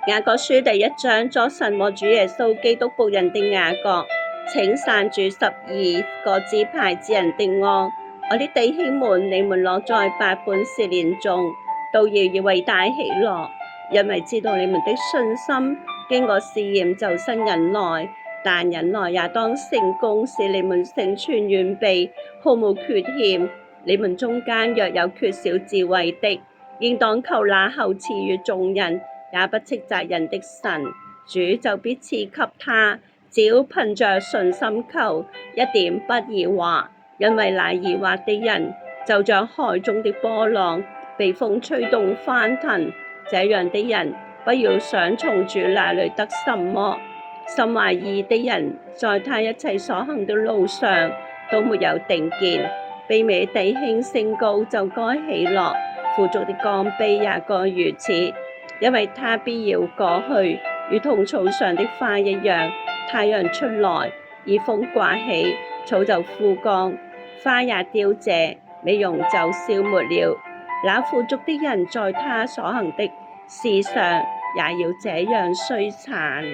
雅各書第1章，作神和主耶穌基督僕人的雅各，請散住12個支派之人的安。我的弟兄們，你們落在百般試煉中，都要以為大喜樂，因為知道你們的信心經過試驗就生忍耐，但忍耐也當成功，使你們成全完備，毫無缺欠。你們中間若有缺少智慧的，應當求那厚賜予眾人，也不斥責人的神，主就必賜給他。只要憑着信心求，一點不疑惑，因為那疑惑的人就像海中的波浪，被風吹動翻騰。這樣的人不要想從主那裡得什麼。心懷義的人，在他一切所行的路上都沒有定見。卑微弟兄升高就該喜樂，富足的降卑也該如此，因為他必要過去，如同草上的花一樣。太陽出來，以風颳起，草就枯乾，花也凋謝，美容就消沒了。那富足的人在他所行的事上也要這樣衰殘。